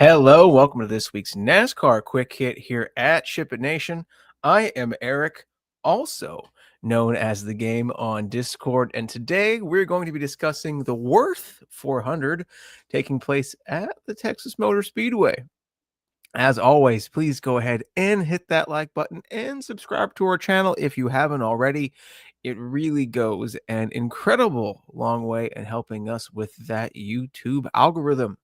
Hello, welcome to this week's NASCAR Quick Hit here at SHIPIT Nation. I am Eric, also known as TheGame on Discord, and today we're going to be discussing the Wurth 400 taking place at the Texas Motor Speedway. As always, please go ahead and hit that like button and subscribe to our channel if you haven't already. It really goes an incredible long way in helping us with that YouTube algorithm.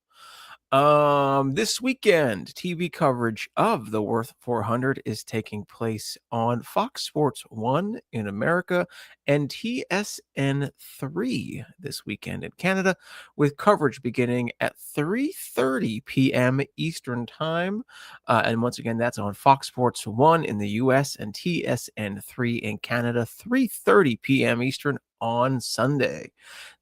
This weekend, TV coverage of the Wurth 400 is taking place on Fox Sports 1 in America and TSN 3 this weekend in Canada, with coverage beginning at 3:30 p.m. Eastern Time. And once again, that's on Fox Sports 1 in the US and TSN 3 in Canada, 3:30 p.m. Eastern on Sunday.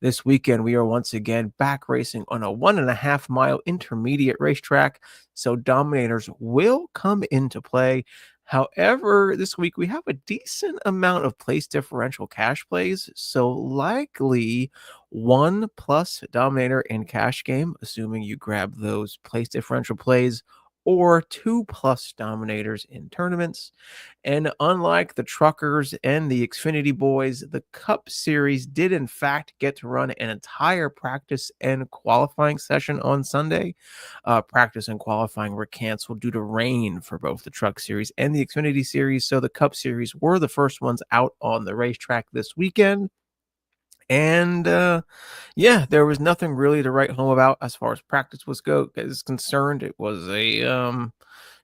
This weekend, we are once again back racing on a 1.5 mile intermediate racetrack, so Dominators will come into play. However, this week we have a decent amount of place differential cash plays, so likely 1+ Dominator in cash game, assuming you grab those place differential plays, or 2+ Dominators in tournaments. And unlike the Truckers and the Xfinity Boys, the Cup Series did in fact get to run an entire practice and qualifying session on Sunday. Practice and qualifying were canceled due to rain for both the Truck Series and the Xfinity Series, so the Cup Series were the first ones out on the racetrack this weekend. And yeah, there was nothing really to write home about as far as practice is concerned. It was a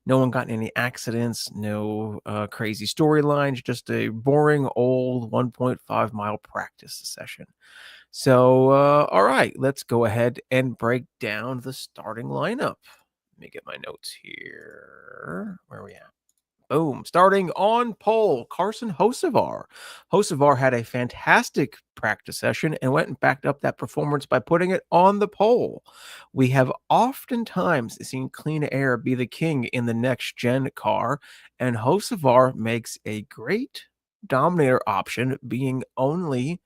no one got in any accidents, no crazy storylines, just a boring old 1.5 mile practice session. So all right, let's go ahead and break down the starting lineup. Let me get my notes here. Where are we at? Boom. Starting on pole, Carson Hocevar. Hocevar had a fantastic practice session and went and backed up that performance by putting it on the pole. We have oftentimes seen clean air be the king in the next gen car, and Hocevar makes a great Dominator option, being only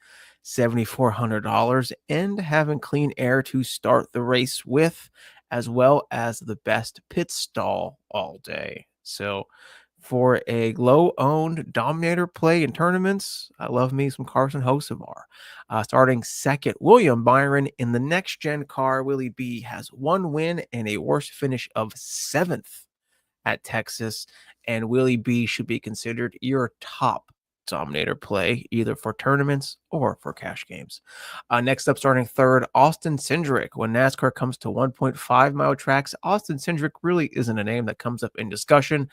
$7,400 and having clean air to start the race with, as well as the best pit stall all day. So for a low-owned Dominator play in tournaments, I love me some Carson Hocevar. Starting second, William Byron in the next-gen car. Willie B has 1 win and a worst finish of 7th at Texas, and Willie B should be considered your top Dominator play, either for tournaments or for cash games. Next up, starting third, Austin Cindric. When NASCAR comes to 1.5 mile tracks, Austin Cindric really isn't a name that comes up in discussion.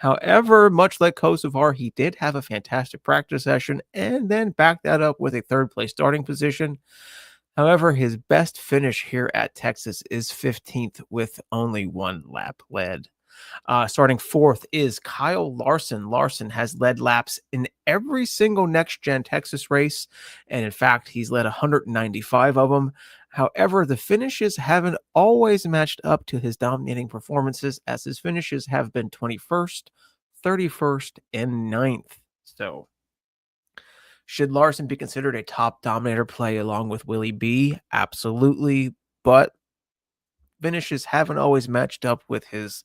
However, much like Hocevar, he did have a fantastic practice session and then backed that up with a third place starting position. However, his best finish here at Texas is 15th with only 1 lap led. Starting fourth is Kyle Larson. Larson has led laps in every single next-gen Texas race, and in fact, he's led 195 of them. However, the finishes haven't always matched up to his dominating performances, as his finishes have been 21st, 31st, and 9th. So, should Larson be considered a top Dominator play along with Willie B? Absolutely, but finishes haven't always matched up with his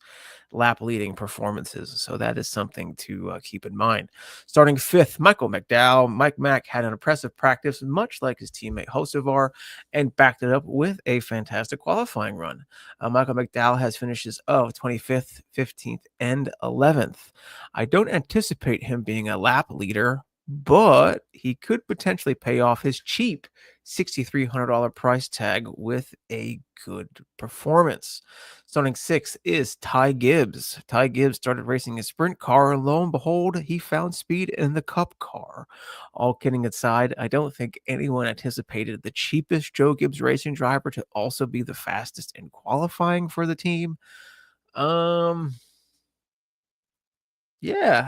lap leading performances. So that is something to keep in mind. Starting fifth, Michael McDowell. Mike Mack had an impressive practice, much like his teammate Hocevar, and backed it up with a fantastic qualifying run. Michael McDowell has finishes of 25th, 15th, and 11th. I don't anticipate him being a lap leader, but he could potentially pay off his cheap $6,300 price tag with a good performance. Starting sixth is Ty Gibbs. Ty Gibbs started racing a sprint car, and lo and behold, he found speed in the Cup car. All kidding aside, I don't think anyone anticipated the cheapest Joe Gibbs racing driver to also be the fastest in qualifying for the team. Yeah,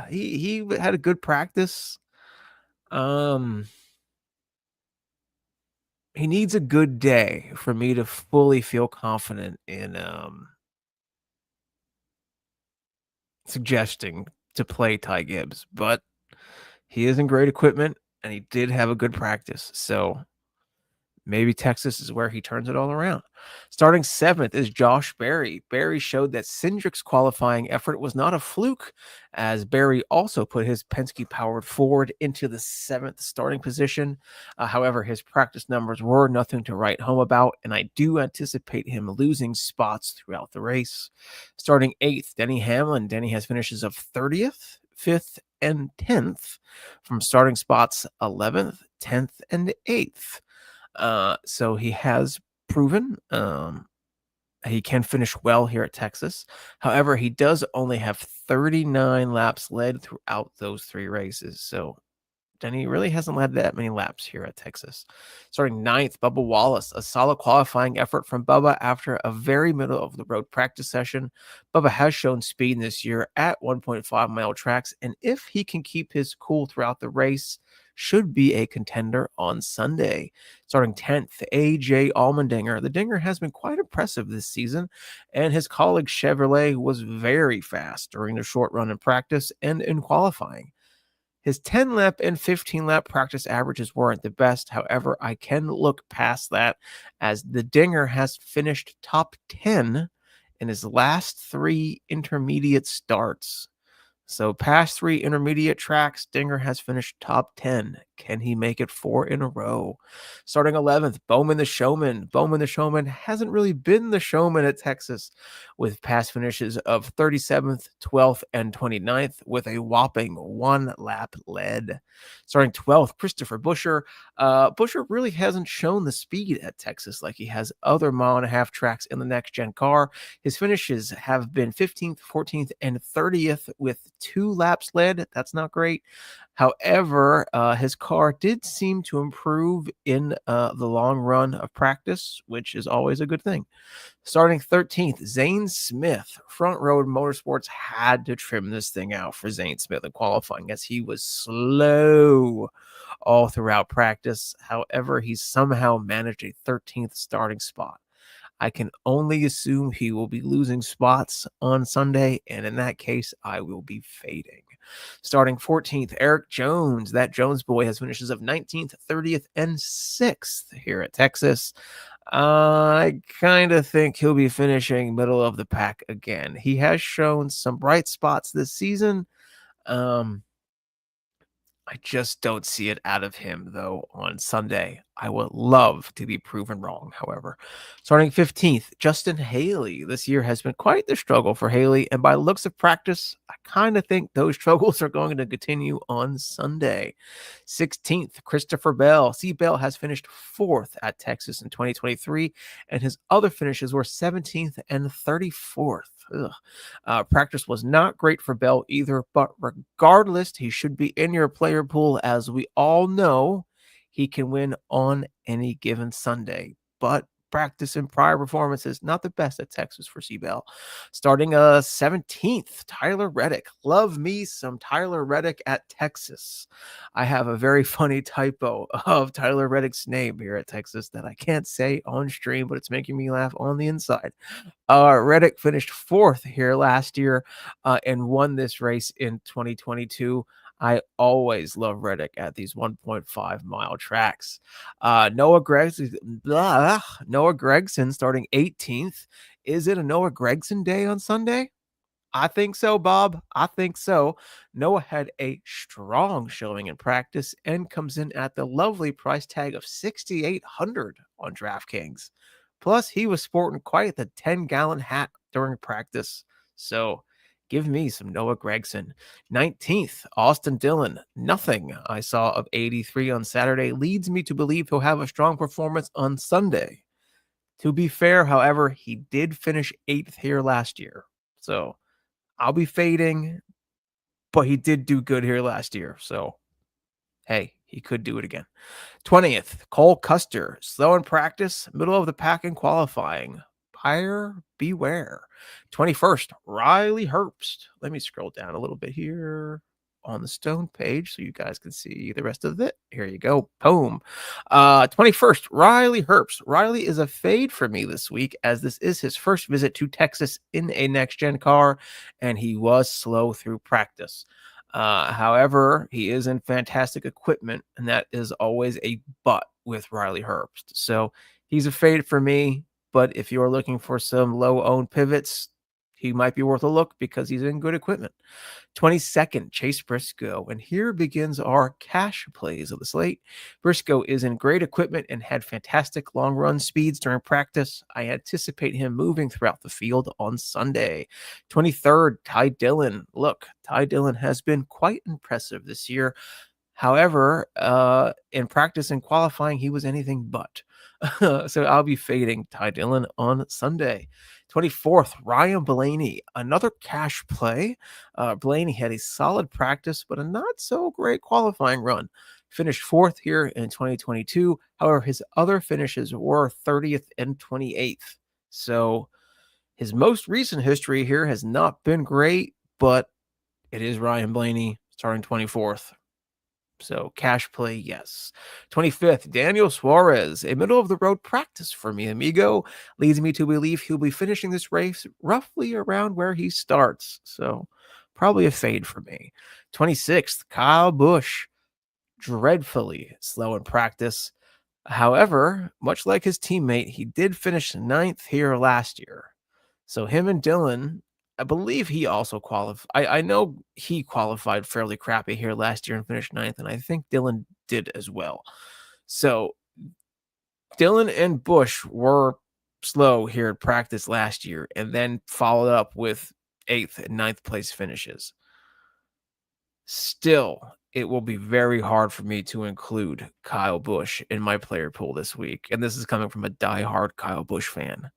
he had a good practice. He needs a good day for me to fully feel confident in suggesting to play Ty Gibbs, but he is in great equipment and he did have a good practice. So maybe Texas is where he turns it all around. Starting 7th is Josh Berry. Berry showed that Cindric's qualifying effort was not a fluke, as Berry also put his Penske-powered Ford into the 7th starting position. However, his practice numbers were nothing to write home about, and I do anticipate him losing spots throughout the race. Starting 8th, Denny Hamlin. Denny has finishes of 30th, 5th, and 10th from starting spots 11th, 10th, and 8th. So he has proven he can finish well here at Texas. However, he does only have 39 laps led throughout those 3 races. So Denny really hasn't led that many laps here at Texas. Starting 9th, Bubba Wallace. A solid qualifying effort from Bubba after a very middle-of-the-road practice session. Bubba has shown speed this year at 1.5-mile tracks, and if he can keep his cool throughout the race, should be a contender on Sunday. Starting 10th, AJ Allmendinger. The Dinger has been quite impressive this season, and his colleague Chevrolet was very fast during the short run in practice and in qualifying. His 10-lap and 15-lap practice averages weren't the best. However, I can look past that, as the Dinger has finished top 10 in his last 3 intermediate starts. So past 3 intermediate tracks, Dinger has finished top 10. Can he make it 4 in a row? Starting 11th, Bowman the Showman. Bowman the Showman hasn't really been the showman at Texas, with past finishes of 37th, 12th, and 29th, with a whopping 1 lap led. Starting 12th, Christopher Buescher. Buescher really hasn't shown the speed at Texas like he has other mile-and-a-half tracks in the next-gen car. His finishes have been 15th, 14th, and 30th with 2 laps led. That's not great. However, his car did seem to improve in the long run of practice, which is always a good thing. Starting 13th, Zane Smith. Front Road Motorsports had to trim this thing out for Zane Smith in qualifying, as he was slow all throughout practice. However, he somehow managed a 13th starting spot. I can only assume he will be losing spots on Sunday, and in that case, I will be fading. Starting 14th, Eric Jones. That Jones boy has finishes of 19th, 30th, and 6th here at Texas. I kind of think he'll be finishing middle of the pack again. He has shown some bright spots this season. I just don't see it out of him, though, on Sunday. I would love to be proven wrong, however. Starting 15th, Justin Haley. This year has been quite the struggle for Haley, and by looks of practice, I kind of think those struggles are going to continue on Sunday. 16th, Christopher Bell. C. Bell has finished 4th at Texas in 2023, and his other finishes were 17th and 34th. Practice was not great for Bell either, but regardless, he should be in your player pool, as we all know he can win on any given Sunday. But practice and prior performances not the best at Texas for C. Bell. Starting 17th, Tyler Reddick. Love me some Tyler Reddick at Texas. I have a very funny typo of Tyler Reddick's name here at Texas that I can't say on stream, but it's making me laugh on the inside. Reddick finished 4th here last year and won this race in 2022. I always love Reddick at these 1.5-mile tracks. Noah Gragson starting 18th. Is it a Noah Gragson day on Sunday? I think so, Bob. I think so. Noah had a strong showing in practice and comes in at the lovely price tag of $6,800 on DraftKings. Plus, he was sporting quite the 10-gallon hat during practice. So, give me some Noah Gragson. 19th, Austin Dillon. Nothing I saw of 83 on Saturday leads me to believe he'll have a strong performance on Sunday. To be fair, however, he did finish 8th here last year. So, I'll be fading, but he did do good here last year. So, hey, he could do it again. 20th, Cole Custer. Slow in practice, middle of the pack in qualifying. Buyer beware. 21st, Riley Herbst. Let me scroll down a little bit here on the Stone page so you guys can see the rest of it. Here you go. Boom. 21st, Riley Herbst. Riley is a fade for me this week, as this is his first visit to Texas in a next-gen car, and he was slow through practice. However, he is in fantastic equipment, and that is always a but. with Riley Herbst. So he's a fade for me, but if you're looking for some low-owned pivots, he might be worth a look because he's in good equipment. 22nd, Chase Briscoe. And here begins our cash plays of the slate. Briscoe is in great equipment and had fantastic long run speeds during practice. I anticipate him moving throughout the field on Sunday. 23rd, Ty Dillon. Look, Ty Dillon has been quite impressive this year. However, in practice and qualifying, he was anything but. So I'll be fading Ty Dillon on Sunday. 24th, Ryan Blaney, another cash play. Blaney had a solid practice, but a not so great qualifying run. Finished 4th here in 2022. However, his other finishes were 30th and 28th. So his most recent history here has not been great, but it is Ryan Blaney starting 24th. So cash play, yes. 25th, Daniel Suarez, a middle-of-the-road practice for mi amigo, leads me to believe he'll be finishing this race roughly around where he starts. So probably a fade for me. 26th, Kyle Busch, dreadfully slow in practice. However, much like his teammate, he did finish 9th here last year. So him and Dillon, I believe he also qualified. I know he qualified fairly crappy here last year and finished 9th, and I think Dillon did as well. So Dillon and Busch were slow here at practice last year and then followed up with 8th and 9th place finishes. Still, it will be very hard for me to include Kyle Busch in my player pool this week, and this is coming from a diehard Kyle Busch fan.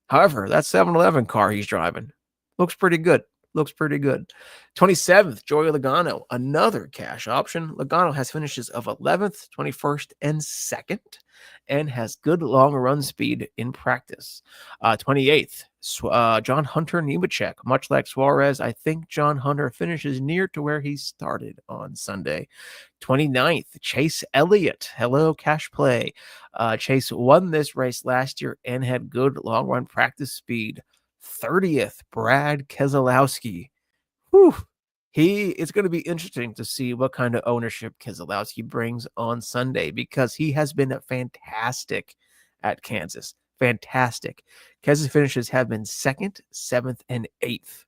However, that 7-Eleven car he's driving looks pretty good. 27th, Joey Logano, another cash option. Logano has finishes of 11th, 21st, and 2nd, and has good long run speed in practice. 28th, John Hunter Nemechek. Much like Suarez, I think John Hunter finishes near to where he started on Sunday. 29th, Chase Elliott. Hello, cash play. Chase won this race last year and had good long run practice speed. 30th, Brad Keselowski. Whew. It's going to be interesting to see what kind of ownership Keselowski brings on Sunday because he has been fantastic at Kansas. Fantastic. Kes's finishes have been 2nd, 7th, and 8th.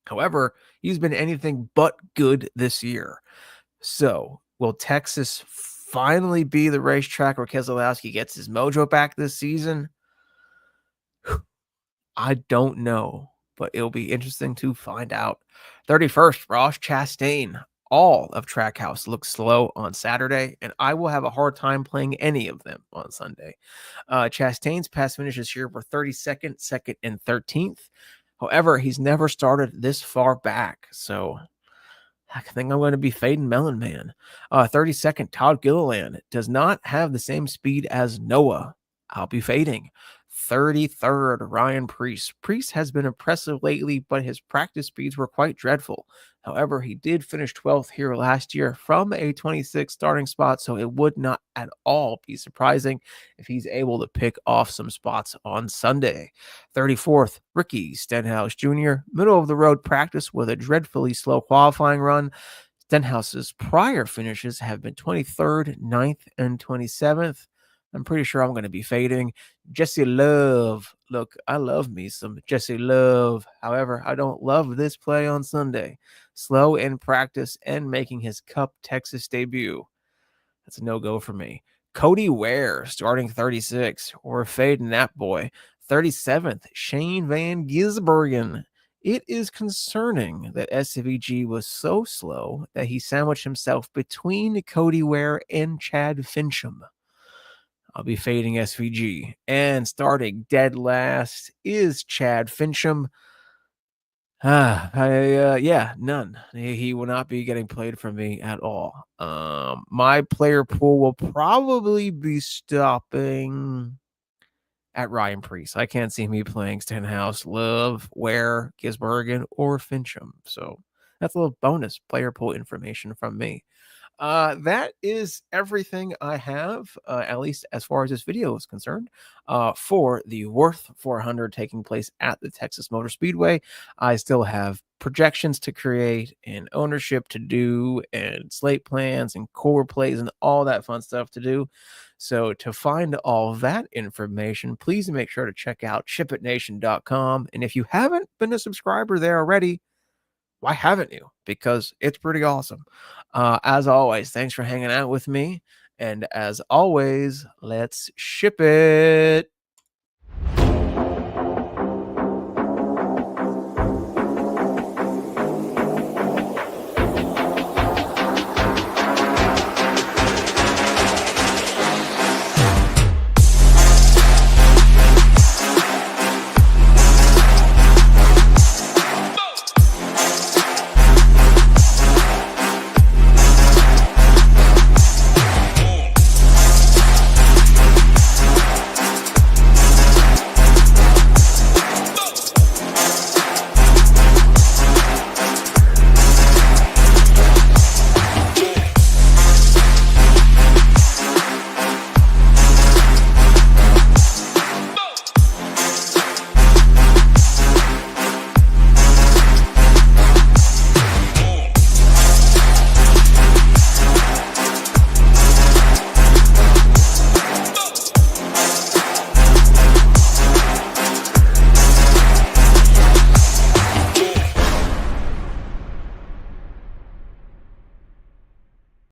However, he's been anything but good this year. So, will Texas finally be the racetrack where Keselowski gets his mojo back this season? I don't know, but it'll be interesting to find out. 31st, Ross Chastain. All of Trackhouse looks slow on Saturday, and I will have a hard time playing any of them on Sunday. Chastain's past finishes here were 32nd, 2nd, and 13th. However, he's never started this far back, so I think I'm going to be fading Melon Man. 32nd, Todd Gilliland does not have the same speed as Noah. I'll be fading. 33rd, Ryan Preece. Preece has been impressive lately, but his practice speeds were quite dreadful. However, he did finish 12th here last year from a 26 starting spot, so it would not at all be surprising if he's able to pick off some spots on Sunday. 34th, Ricky Stenhouse Jr., middle of the road practice with a dreadfully slow qualifying run. Stenhouse's prior finishes have been 23rd, 9th, and 27th. I'm pretty sure I'm going to be fading. Jesse Love. Look, I love me some Jesse Love. However, I don't love this play on Sunday. Slow in practice and making his Cup Texas debut. That's a no-go for me. Cody Ware starting 36. We're fading that boy. 37th, Shane Van Gisbergen. It is concerning that SVG was so slow that he sandwiched himself between Cody Ware and Chad Fincham. I'll be fading SVG. And starting dead last is Chad Fincham. None. He will not be getting played for me at all. My player pool will probably be stopping at Ryan Preece. I can't see me playing Stenhouse, Love, Ware, Gisbergen, or Fincham. So That's a little bonus player pool information from me. That is everything I have, at least as far as this video is concerned, for the Wurth 400 taking place at the Texas Motor Speedway. I still have projections to create and ownership to do and slate plans and core plays and all that fun stuff to do. So to find all that information, please make sure to check out SHIPITNation.com. And if you haven't been a subscriber there already, why haven't you? Because it's pretty awesome. As always, thanks for hanging out with me. And as always, let's ship it.